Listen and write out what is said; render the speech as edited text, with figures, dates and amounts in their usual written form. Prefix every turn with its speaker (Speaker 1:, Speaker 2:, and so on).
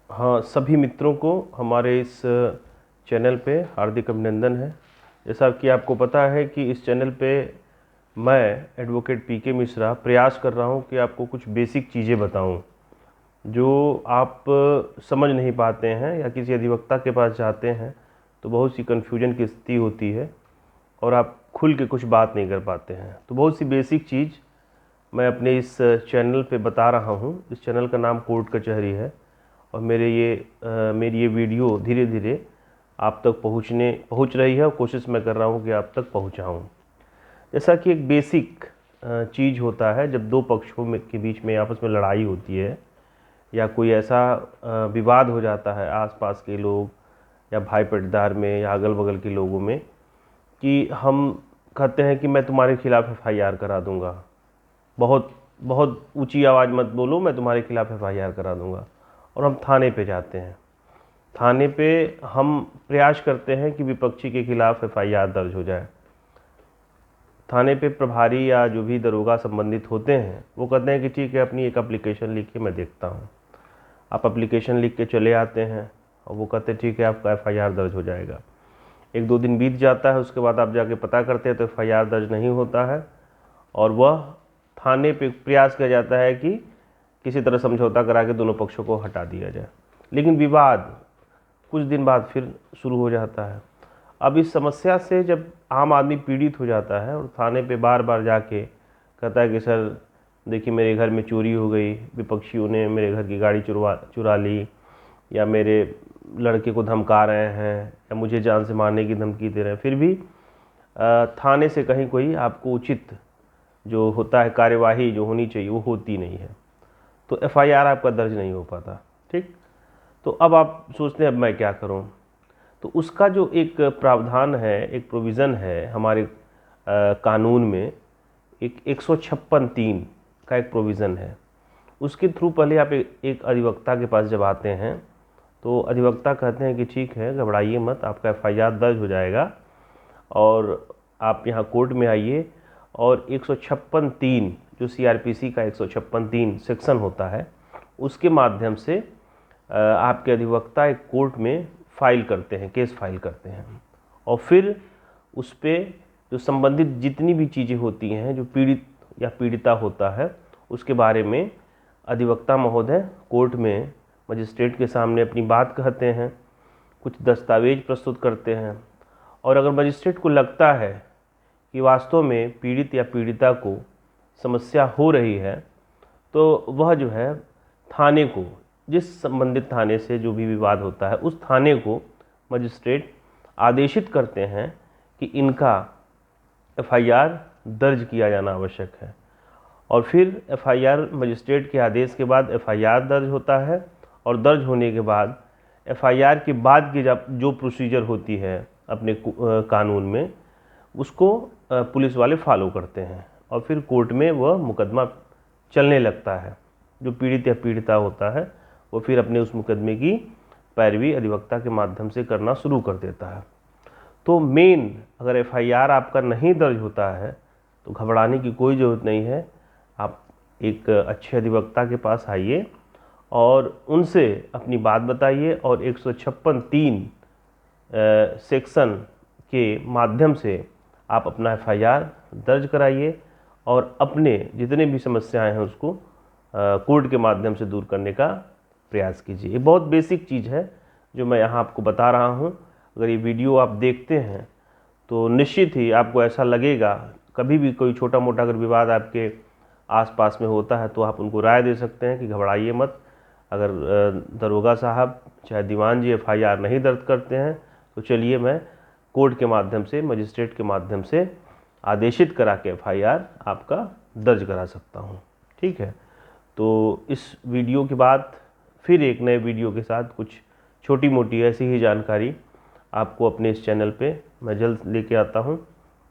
Speaker 1: हाँ, सभी मित्रों को हमारे इस चैनल पे हार्दिक अभिनंदन है। जैसा कि आपको पता है कि इस चैनल पे मैं एडवोकेट पीके मिश्रा प्रयास कर रहा हूँ कि आपको कुछ बेसिक चीज़ें बताऊँ जो आप समझ नहीं पाते हैं, या किसी अधिवक्ता के पास जाते हैं तो बहुत सी कन्फ्यूजन की स्थिति होती है और आप खुल के कुछ बात नहीं कर पाते हैं। तो बहुत सी बेसिक चीज़ मैं अपने इस चैनल पे बता रहा हूँ। इस चैनल का नाम कोर्ट कचहरी है और मेरी ये वीडियो धीरे धीरे आप तक पहुँच रही है और कोशिश मैं कर रहा हूँ कि आप तक पहुँचाऊँ। जैसा कि एक बेसिक चीज़ होता है, जब दो के बीच में आपस में लड़ाई होती है या कोई ऐसा विवाद हो जाता है आसपास के लोग या भाई पटदार में या अगल बगल के लोगों में, कि हम कहते हैं कि मैं तुम्हारे खिलाफ़ एफआईआर करा दूंगा, बहुत बहुत ऊंची आवाज़ मत बोलो, मैं तुम्हारे खिलाफ़ एफआईआर करा दूंगा। और हम थाने पे जाते हैं। थाने पे हम प्रयास करते हैं कि विपक्षी के खिलाफ़ एफआईआर दर्ज हो जाए। थाने पे प्रभारी या जो भी दरोगा संबंधित होते हैं वो कहते हैं कि ठीक है, अपनी एक एप्लीकेशन लिख के मैं देखता हूँ। आप एप्लीकेशन लिख के चले आते हैं और वो कहते हैं ठीक है, आपका एफआईआर दर्ज हो जाएगा। एक दो दिन बीत जाता है, उसके बाद आप जाके पता करते हैं तो एफआईआर दर्ज नहीं होता है और वह थाने पे प्रयास किया जाता है कि किसी तरह समझौता करा के दोनों पक्षों को हटा दिया जाए। लेकिन विवाद कुछ दिन बाद फिर शुरू हो जाता है। अब इस समस्या से जब आम आदमी पीड़ित हो जाता है और थाने पे बार बार जाके कहता है कि सर देखिए, मेरे घर में चोरी हो गई, विपक्षियों ने मेरे घर की गाड़ी चुरा ली, या मेरे लड़के को धमका रहे हैं, या मुझे जान से मारने की धमकी दे रहे हैं, फिर भी थाने से कहीं कोई आपको उचित जो होता है कार्यवाही जो होनी चाहिए वो होती नहीं है। तो एफआईआर आपका दर्ज नहीं हो पाता। ठीक, तो अब आप सोचते हैं अब मैं क्या करूं। तो उसका जो एक प्रावधान है, एक प्रोविज़न है हमारे कानून में, एक 156(3) का एक प्रोविज़न है। उसके थ्रू पहले आप एक अधिवक्ता के पास जब आते हैं तो अधिवक्ता कहते हैं कि ठीक है, घबराइए मत, आपका एफआईआर दर्ज हो जाएगा और आप यहाँ कोर्ट में आइए और 156(3) जो सीआरपीसी का 156(3) सेक्शन होता है, उसके माध्यम से आपके अधिवक्ता एक कोर्ट में फाइल करते हैं, केस फाइल करते हैं। और फिर उस पर जो संबंधित जितनी भी चीज़ें होती हैं, जो पीड़ित या पीड़िता होता है, उसके बारे में अधिवक्ता महोदय कोर्ट में मजिस्ट्रेट के सामने अपनी बात कहते हैं, कुछ दस्तावेज प्रस्तुत करते हैं। और अगर मजिस्ट्रेट को लगता है कि वास्तव में पीड़ित या पीड़िता को समस्या हो रही है, तो वह जो है थाने को, जिस संबंधित थाने से जो भी विवाद होता है, उस थाने को मजिस्ट्रेट आदेशित करते हैं कि इनका एफआईआर दर्ज किया जाना आवश्यक है। और फिर एफआईआर मजिस्ट्रेट के आदेश के बाद एफआईआर दर्ज होता है और दर्ज होने के बाद एफआईआर के बाद की जो प्रोसीजर होती है अपने कानून में, उसको पुलिस वाले फॉलो करते हैं और फिर कोर्ट में वह मुकदमा चलने लगता है। जो पीड़ित या पीड़िता होता है वो फिर अपने उस मुकदमे की पैरवी अधिवक्ता के माध्यम से करना शुरू कर देता है। तो मेन, अगर एफआईआर आपका नहीं दर्ज होता है तो घबराने की कोई ज़रूरत नहीं है। आप एक अच्छे अधिवक्ता के पास आइए और उनसे अपनी बात बताइए और 156(3) सेक्शन के माध्यम से आप अपना एफआईआर दर्ज कराइए और अपने जितने भी समस्याएं हैं उसको कोर्ट के माध्यम से दूर करने का प्रयास कीजिए। ये बहुत बेसिक चीज़ है जो मैं यहाँ आपको बता रहा हूँ। अगर ये वीडियो आप देखते हैं तो निश्चित ही आपको ऐसा लगेगा, कभी भी कोई छोटा मोटा अगर विवाद आपके आसपास में होता है तो आप उनको राय दे सकते हैं कि घबराइए मत। अगर दरोगा साहब चाहे दीवान जी एफआईआर नहीं दर्ज करते हैं तो चलिए मैं कोर्ट के माध्यम से, मजिस्ट्रेट के माध्यम से आदेशित करा के एफआईआर आपका दर्ज करा सकता हूँ। ठीक है, तो इस वीडियो के बाद फिर एक नए वीडियो के साथ कुछ छोटी मोटी ऐसी ही जानकारी आपको अपने इस चैनल पे मैं जल्द लेके आता हूँ।